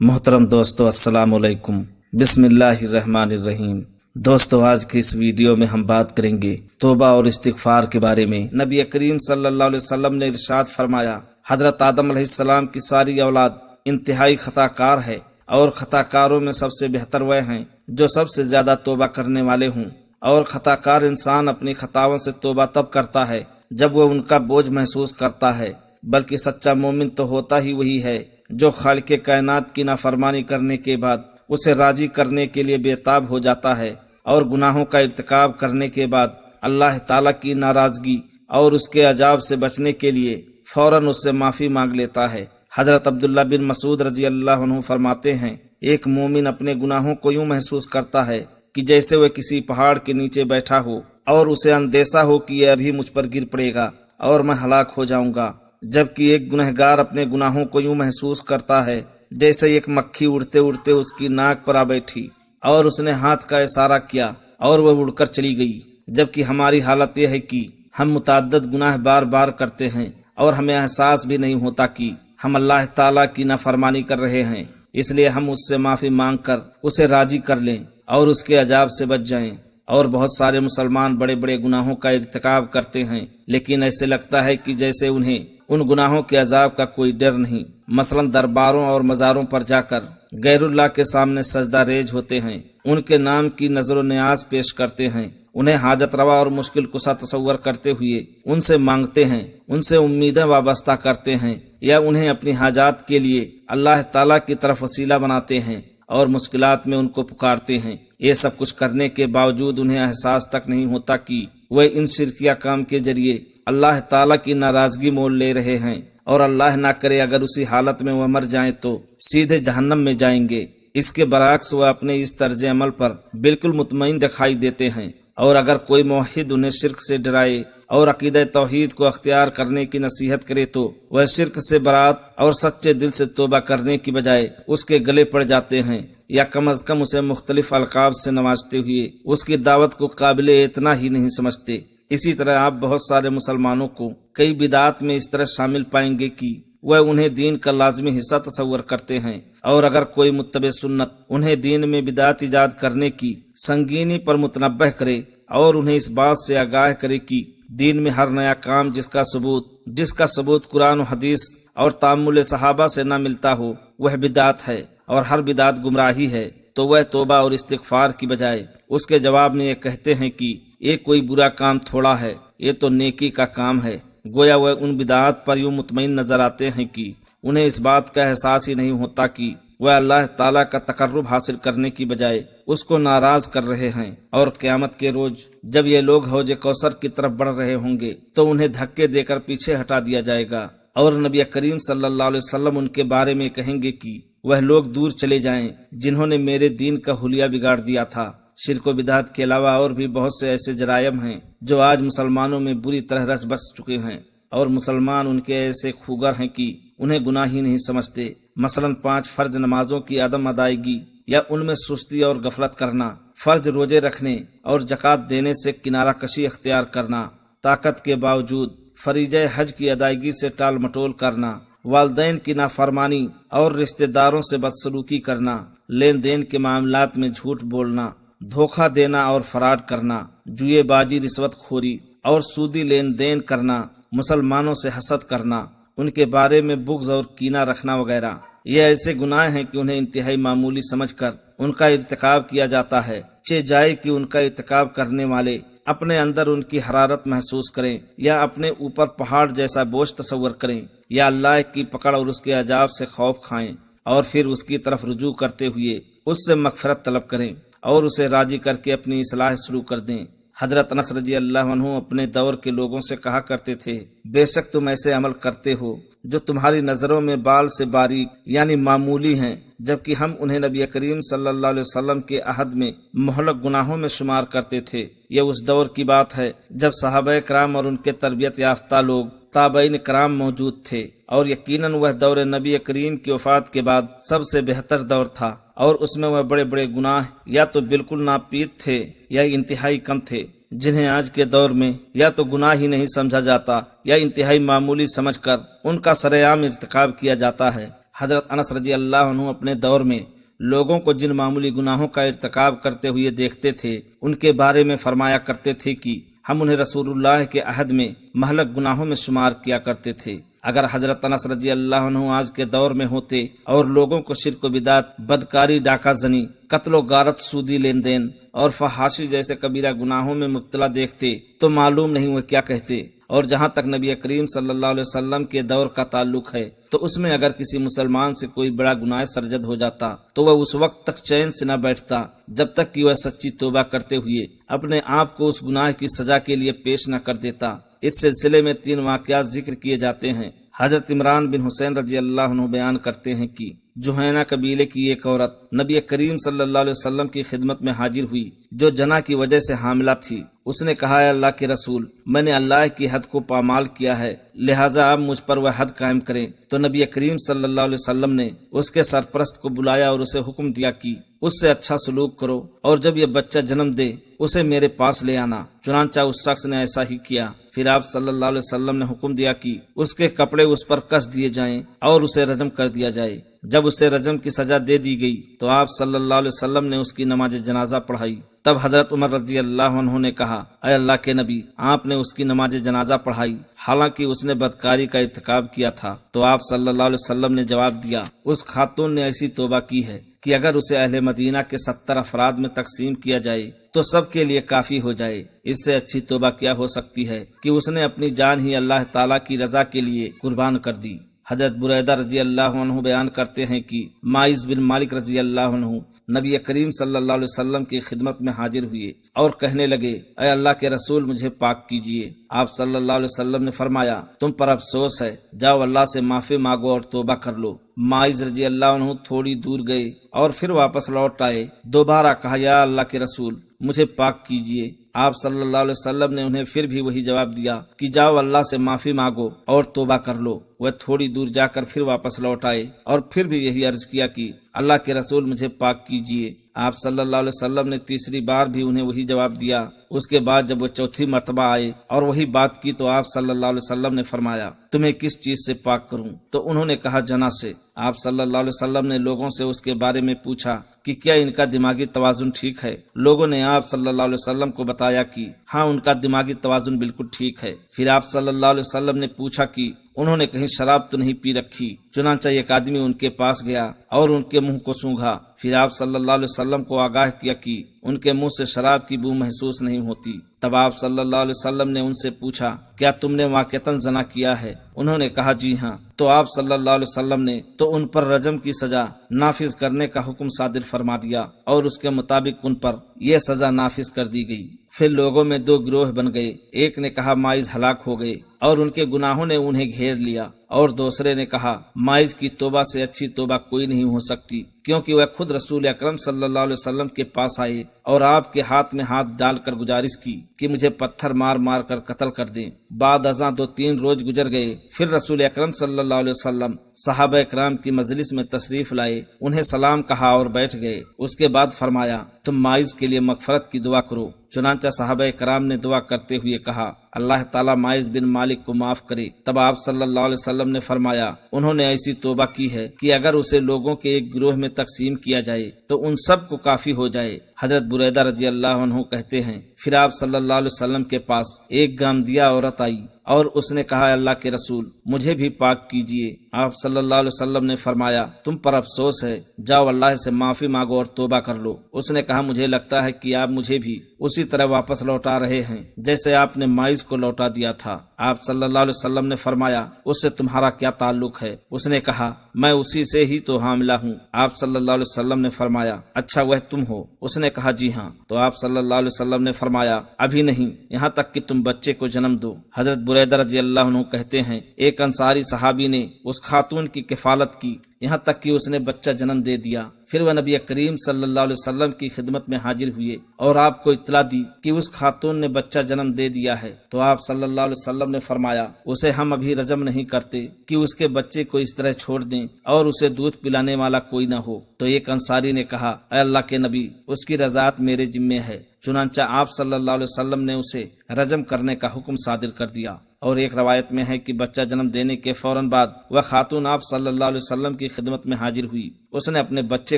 محترم دوستو، السلام علیکم۔ بسم اللہ الرحمن الرحیم۔ دوستو، آج کی اس ویڈیو میں ہم بات کریں گے توبہ اور استغفار کے بارے میں۔ نبی کریم صلی اللہ علیہ وسلم نے ارشاد فرمایا، حضرت آدم علیہ السلام کی ساری اولاد انتہائی خطا کار ہے، اور خطا کاروں میں سب سے بہتر وہ ہیں جو سب سے زیادہ توبہ کرنے والے ہوں۔ اور خطا کار انسان اپنی خطاؤں سے توبہ تب کرتا ہے جب وہ ان کا بوجھ محسوس کرتا ہے، بلکہ سچا مومن تو ہوتا ہی وہی ہے جو خالق کائنات کی نافرمانی کرنے کے بعد اسے راضی کرنے کے لیے بےتاب ہو جاتا ہے، اور گناہوں کا ارتکاب کرنے کے بعد اللہ تعالیٰ کی ناراضگی اور اس کے عذاب سے بچنے کے لیے فوراً اس سے معافی مانگ لیتا ہے۔ حضرت عبداللہ بن مسعود رضی اللہ عنہ فرماتے ہیں، ایک مومن اپنے گناہوں کو یوں محسوس کرتا ہے کہ جیسے وہ کسی پہاڑ کے نیچے بیٹھا ہو اور اسے اندیشہ ہو کہ یہ ابھی مجھ پر گر پڑے گا اور میں ہلاک ہو جاؤں گا، جبکہ ایک گنہگار اپنے گناہوں کو یوں محسوس کرتا ہے جیسے ایک مکھی اڑتے اڑتے اس کی ناک پر آ بیٹھی اور اس نے ہاتھ کا اشارہ کیا اور وہ اڑ کر چلی گئی۔ جبکہ ہماری حالت یہ ہے کہ ہم متعدد گناہ بار بار کرتے ہیں اور ہمیں احساس بھی نہیں ہوتا کہ ہم اللہ تعالیٰ کی نافرمانی کر رہے ہیں، اس لیے ہم اس سے معافی مانگ کر اسے راضی کر لیں اور اس کے عذاب سے بچ جائیں۔ اور بہت سارے مسلمان بڑے بڑے گناہوں کا ارتکاب کرتے ہیں، لیکن ایسے لگتا ہے کہ جیسے انہیں ان گناہوں کے عذاب کا کوئی ڈر نہیں۔ مثلا درباروں اور مزاروں پر جا کر غیر اللہ کے سامنے سجدہ ریز ہوتے ہیں، ان کے نام کی نظر و نیاز پیش کرتے ہیں، انہیں حاجت روا اور مشکل کشا تصور کرتے ہوئے ان سے مانگتے ہیں، ان سے امیدیں وابستہ کرتے ہیں، یا انہیں اپنی حاجات کے لیے اللہ تعالیٰ کی طرف وسیلہ بناتے ہیں اور مشکلات میں ان کو پکارتے ہیں۔ یہ سب کچھ کرنے کے باوجود انہیں احساس تک نہیں ہوتا کہ وہ ان شرکیہ کام کے ذریعے اللہ تعالیٰ کی ناراضگی مول لے رہے ہیں، اور اللہ نہ کرے اگر اسی حالت میں وہ مر جائیں تو سیدھے جہنم میں جائیں گے۔ اس کے برعکس وہ اپنے اس طرز عمل پر بالکل مطمئن دکھائی دیتے ہیں، اور اگر کوئی موحد انہیں شرک سے ڈرائے اور عقیدہ توحید کو اختیار کرنے کی نصیحت کرے تو وہ شرک سے برات اور سچے دل سے توبہ کرنے کی بجائے اس کے گلے پڑ جاتے ہیں، یا کم از کم اسے مختلف القاب سے نوازتے ہوئے اس کی دعوت کو قابل اتنا ہی نہیں سمجھتے۔ اسی طرح آپ بہت سارے مسلمانوں کو کئی بدعات میں اس طرح شامل پائیں گے کہ وہ انہیں دین کا لازمی حصہ تصور کرتے ہیں، اور اگر کوئی متبع سنت انہیں دین میں بدعات ایجاد کرنے کی سنگینی پر متنبہ کرے اور انہیں اس بات سے آگاہ کرے کہ دین میں ہر نیا کام جس کا ثبوت قرآن و حدیث اور تعامل صحابہ سے نہ ملتا ہو وہ بدعت ہے، اور ہر بدعت گمراہی ہے، تو وہ توبہ اور استغفار کی بجائے اس کے جواب میں یہ کہتے ہیں کہ یہ کوئی برا کام تھوڑا ہے، یہ تو نیکی کا کام ہے۔ گویا وہ ان بدعات پر یوں مطمئن نظر آتے ہیں کہ انہیں اس بات کا احساس ہی نہیں ہوتا کہ وہ اللہ تعالیٰ کا تقرب حاصل کرنے کی بجائے اس کو ناراض کر رہے ہیں، اور قیامت کے روز جب یہ لوگ حوض کوثر کی طرف بڑھ رہے ہوں گے تو انہیں دھکے دے کر پیچھے ہٹا دیا جائے گا، اور نبی کریم صلی اللہ علیہ وسلم ان کے بارے میں کہیں گے کہ وہ لوگ دور چلے جائیں جنہوں نے میرے دین کا حلیہ بگاڑ دیا تھا۔ شرک و بدعت کے علاوہ اور بھی بہت سے ایسے جرائم ہیں جو آج مسلمانوں میں بری طرح رچ بس چکے ہیں، اور مسلمان ان کے ایسے خوگر ہیں کہ انہیں گناہ ہی نہیں سمجھتے۔ مثلا 5 فرض نمازوں کی عدم ادائیگی یا ان میں سستی اور غفلت کرنا، فرض روزے رکھنے اور زکوٰۃ دینے سے کنارہ کشی اختیار کرنا، طاقت کے باوجود فریضہ حج کی ادائیگی سے ٹال مٹول کرنا، والدین کی نافرمانی اور رشتہ داروں سے بدسلوکی کرنا، لین دین کے معاملات میں جھوٹ بولنا، دھوکہ دینا اور فراڈ کرنا، جوئے بازی، رشوت خوری اور سودی لین دین کرنا، مسلمانوں سے حسد کرنا، ان کے بارے میں بغض اور کینہ رکھنا وغیرہ۔ یہ ایسے گناہ ہیں کہ انہیں انتہائی معمولی سمجھ کر ان کا ارتکاب کیا جاتا ہے، چہ جائے کہ ان کا ارتکاب کرنے والے اپنے اندر ان کی حرارت محسوس کریں، یا اپنے اوپر پہاڑ جیسا بوجھ تصور کریں، یا اللہ کی پکڑ اور اس کے عذاب سے خوف کھائیں، اور پھر اس کی طرف رجوع کرتے ہوئے اس سے مغفرت طلب کریں اور اسے راضی کر کے اپنی اصلاح شروع کر دیں۔ حضرت انس رضی اللہ عنہ اپنے دور کے لوگوں سے کہا کرتے تھے، بے شک تم ایسے عمل کرتے ہو جو تمہاری نظروں میں بال سے باریک یعنی معمولی ہیں، جبکہ ہم انہیں نبی کریم صلی اللہ علیہ وسلم کے عہد میں مہلک گناہوں میں شمار کرتے تھے۔ یہ اس دور کی بات ہے جب صحابہ کرام اور ان کے تربیت یافتہ لوگ تابعین کرام موجود تھے، اور یقیناً وہ دور نبی کریم کی وفات کے بعد سب سے بہتر دور تھا، اور اس میں وہ بڑے بڑے گناہ یا تو بالکل ناپید تھے یا انتہائی کم تھے، جنہیں آج کے دور میں یا تو گناہ ہی نہیں سمجھا جاتا یا انتہائی معمولی سمجھ کر ان کا سرعام ارتکاب کیا جاتا ہے۔ حضرت انس رضی اللہ عنہ اپنے دور میں لوگوں کو جن معمولی گناہوں کا ارتکاب کرتے ہوئے دیکھتے تھے ان کے بارے میں فرمایا کرتے تھے کہ ہم انہیں رسول اللہ کے عہد میں مہلک گناہوں میں شمار کیا کرتے تھے۔ اگر حضرت انس رضی اللہ عنہ آج کے دور میں ہوتے اور لوگوں کو شرک و بدعت، بدکاری، ڈاکہ زنی، قتل و غارت، سودی لین دین اور فحاشی جیسے کبیرہ گناہوں میں مبتلا دیکھتے تو معلوم نہیں وہ کیا کہتے۔ اور جہاں تک نبی کریم صلی اللہ علیہ وسلم کے دور کا تعلق ہے تو اس میں اگر کسی مسلمان سے کوئی بڑا گناہ سرزد ہو جاتا تو وہ اس وقت تک چین سے نہ بیٹھتا جب تک کہ وہ سچی توبہ کرتے ہوئے اپنے آپ کو اس گناہ کی سزا کے لیے پیش نہ کر دیتا۔ اس سلسلے میں 3 واقعات ذکر کیے جاتے ہیں۔ حضرت عمران بن حسین رضی اللہ عنہ بیان کرتے ہیں کہ جوہینہ قبیلے کی ایک عورت نبی کریم صلی اللہ علیہ وسلم کی خدمت میں حاضر ہوئی جو جنا کی وجہ سے حاملہ تھی۔ اس نے کہا، اے اللہ کے رسول، میں نے اللہ کی حد کو پامال کیا ہے، لہٰذا آپ مجھ پر وہ حد قائم کریں۔ تو نبی کریم صلی اللہ علیہ وسلم نے اس کے سرپرست کو بلایا اور اسے حکم دیا کہ اس سے اچھا سلوک کرو اور جب یہ بچہ جنم دے اسے میرے پاس لے آنا۔ چنانچہ اس شخص نے ایسا ہی کیا۔ پھر آپ صلی اللہ علیہ وسلم نے حکم دیا کہ اس کے کپڑے اس پر کس دیے جائیں اور اسے رجم کر دیا جائے۔ جب اسے رجم کی سزا دے دی گئی تو آپ صلی اللہ علیہ وسلم نے اس کی نماز جنازہ پڑھائی۔ تب حضرت عمر رضی اللہ عنہ نے کہا، اے اللہ کے نبی، آپ نے اس کی نماز جنازہ پڑھائی حالانکہ اس نے بدکاری کا ارتکاب کیا تھا۔ تو آپ صلی اللہ علیہ وسلم نے جواب دیا، اس خاتون نے ایسی توبہ کی ہے کہ اگر اسے اہل مدینہ کے 70 افراد میں تقسیم کیا جائے تو سب کے لیے کافی ہو جائے۔ اس سے اچھی توبہ کیا ہو سکتی ہے کہ اس نے اپنی جان ہی اللہ تعالیٰ کی رضا کے لیے قربان کر دی۔ حضرت بریدہ رضی اللہ عنہ بیان کرتے ہیں کہ ماعز بن مالک رضی اللہ عنہ نبی کریم صلی اللہ علیہ وسلم کی خدمت میں حاضر ہوئے اور کہنے لگے، اے اللہ کے رسول، مجھے پاک کیجیے۔ آپ صلی اللہ علیہ وسلم نے فرمایا، تم پر افسوس ہے، جاؤ اللہ سے معافی مانگو اور توبہ کر لو۔ ماعز رضی اللہ عنہ تھوڑی دور گئے اور پھر واپس لوٹ آئے۔ دوبارہ کہا، یا اللہ کے رسول، مجھے پاک کیجیے۔ آپ صلی اللہ علیہ وسلم نے انہیں پھر بھی وہی جواب دیا کہ جاؤ اللہ سے معافی مانگو اور توبہ کر لو۔ وہ تھوڑی دور جا کر پھر واپس لوٹ آئے اور پھر بھی یہی عرض کیا کہ اللہ کے رسول، مجھے پاک کیجیے۔ آپ صلی اللہ علیہ وسلم نے تیسری بار بھی انہیں وہی جواب دیا۔ اس کے بعد جب وہ چوتھی مرتبہ آئے اور وہی بات کی تو آپ صلی اللہ علیہ وسلم نے فرمایا، تمہیں کس چیز سے پاک کروں؟ تو انہوں نے کہا، جنا سے۔ آپ صلی اللہ علیہ وسلم نے لوگوں سے اس کے بارے میں پوچھا کہ کیا ان کا دماغی توازن ٹھیک ہے؟ لوگوں نے آپ صلی اللہ علیہ وسلم کو بتایا کہ ہاں، ان کا دماغی توازن بالکل ٹھیک ہے۔ پھر آپ صلی اللہ علیہ وسلم نے پوچھا کہ انہوں نے کہیں شراب تو نہیں پی رکھی؟ چنانچہ ایک آدمی ان کے پاس گیا اور ان کے منہ کو سونگھا۔ پھر آپ صلی اللہ علیہ وسلم کو آگاہ کیا کہ ان کے منہ سے شراب کی بو محسوس نہیں ہوتی۔ تب آپ صلی اللہ علیہ وسلم نے ان سے پوچھا، کیا تم نے واقعتاً زنا کیا ہے؟ انہوں نے کہا، جی ہاں۔ تو آپ صلی اللہ علیہ وسلم نے تو ان پر رجم کی سزا نافذ کرنے کا حکم صادر فرما دیا اور اس کے مطابق ان پر یہ سزا نافذ کر دی گئی۔ پھر لوگوں میں 2 گروہ بن گئے۔ ایک نے کہا ماعز ہلاک ہو گئے اور ان کے گناہوں نے انہیں گھیر لیا، اور دوسرے نے کہا ماعز کی توبہ سے اچھی توبہ کوئی نہیں ہو سکتی، کیونکہ وہ خود رسول اکرم صلی اللہ علیہ وسلم کے پاس آئے اور آپ کے ہاتھ میں ہاتھ ڈال کر گزارش کی کہ مجھے پتھر مار مار کر قتل کر دیں۔ بعد ازاں 2-3 روز گزر گئے۔ پھر رسول اکرم صلی اللہ علیہ وسلم صحابہ اکرام کی مجلس میں تشریف لائے، انہیں سلام کہا اور بیٹھ گئے۔ اس کے بعد فرمایا، تم ماعز کے لیے مغفرت کی دعا کرو۔ چنانچہ صحابہ کرام نے دعا کرتے ہوئے کہا، اللہ تعالیٰ ماعز بن مالک کو معاف کرے۔ تب آپ صلی اللہ علیہ وسلم نے فرمایا، انہوں نے ایسی توبہ کی ہے کہ اگر اسے لوگوں کے ایک گروہ میں تقسیم کیا جائے تو ان سب کو کافی ہو جائے۔ حضرت بریدہ رضی اللہ عنہ کہتے ہیں، پھر آپ صلی اللہ علیہ وسلم کے پاس ایک گامدیا عورت آئی اور اس نے کہا، اللہ کے رسول مجھے بھی پاک کیجیے۔ آپ صلی اللہ علیہ وسلم نے فرمایا، تم پر افسوس ہے، جاؤ اللہ سے معافی مانگو اور توبہ کر لو۔ اس نے کہا، مجھے لگتا ہے کہ آپ مجھے بھی اسی طرح واپس لوٹا رہے ہیں جیسے آپ نے ماعز کو لوٹا دیا تھا۔ آپ صلی اللہ علیہ وسلم نے فرمایا، اس سے تمہارا کیا تعلق ہے؟ اس نے کہا، میں اسی سے ہی تو حاملہ ہوں۔ آپ صلی اللہ علیہ وسلم نے فرمایا، اچھا وہ تم ہو؟ اس نے کہا، جی ہاں۔ تو آپ صلی اللہ علیہ وسلم نے فرمایا، ابھی نہیں، یہاں تک کہ تم بچے کو جنم دو۔ حضرت بریدہ رضی اللہ عنہ کہتے ہیں، ایک انصاری صحابی نے اس خاتون کی کفالت کی یہاں تک کہ اس نے بچہ جنم دے دیا۔ پھر وہ نبی کریم صلی اللہ علیہ وسلم کی خدمت میں حاضر ہوئے اور آپ کو اطلاع دی کہ اس خاتون نے بچہ جنم دے دیا ہے۔ تو آپ صلی اللہ علیہ وسلم نے فرمایا، اسے ہم ابھی رجم نہیں کرتے کہ اس کے بچے کو اس طرح چھوڑ دیں اور اسے دودھ پلانے والا کوئی نہ ہو۔ تو ایک انصاری نے کہا، اے اللہ کے نبی، اس کی رضاعت میرے ذمے ہے۔ چنانچہ آپ صلی اللہ علیہ وسلم نے اسے رجم کرنے کا حکم صادر کر دیا۔ اور ایک روایت میں ہے کہ بچہ جنم دینے کے فوراً بعد وہ خاتون آپ صلی اللہ علیہ وسلم کی خدمت میں حاضر ہوئی۔ اس نے اپنے بچے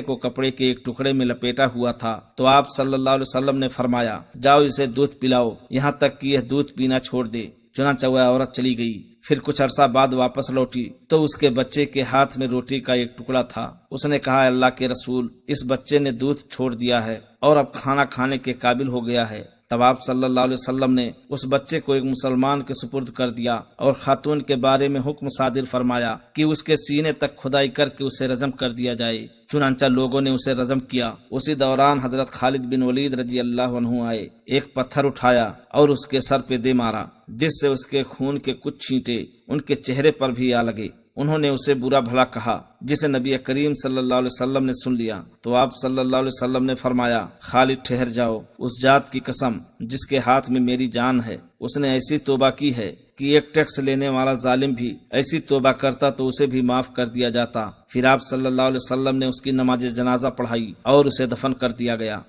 کو کپڑے کے ایک ٹکڑے میں لپیٹا ہوا تھا تو آپ صلی اللہ علیہ وسلم نے فرمایا، جاؤ اسے دودھ پلاؤ یہاں تک کہ یہ دودھ پینا چھوڑ دے۔ چنانچہ وہ عورت چلی گئی۔ پھر کچھ عرصہ بعد واپس لوٹی تو اس کے بچے کے ہاتھ میں روٹی کا ایک ٹکڑا تھا۔ اس نے کہا، اللہ کے رسول، اس بچے نے دودھ چھوڑ دیا ہے اور اب کھانا کھانے کے قابل ہو گیا ہے۔ تب آپ صلی اللہ علیہ وسلم نے اس بچے کو ایک مسلمان کے سپرد کر دیا اور خاتون کے بارے میں حکم صادر فرمایا کہ اس کے سینے تک کھدائی کر کے اسے رجم کر دیا جائے۔ چنانچہ لوگوں نے اسے رجم کیا۔ اسی دوران حضرت خالد بن ولید رضی اللہ عنہ آئے، ایک پتھر اٹھایا اور اس کے سر پہ دے مارا، جس سے اس کے خون کے کچھ چھینٹے ان کے چہرے پر بھی آ لگے۔ انہوں نے اسے برا بھلا کہا، جسے نبی کریم صلی اللہ علیہ وسلم نے سن لیا تو آپ صلی اللہ علیہ وسلم نے فرمایا، خالد ٹھہر جاؤ، اس ذات کی قسم جس کے ہاتھ میں میری جان ہے، اس نے ایسی توبہ کی ہے کہ ایک ٹیکس لینے والا ظالم بھی ایسی توبہ کرتا تو اسے بھی معاف کر دیا جاتا۔ پھر آپ صلی اللہ علیہ وسلم نے اس کی نماز جنازہ پڑھائی اور اسے دفن کر دیا گیا۔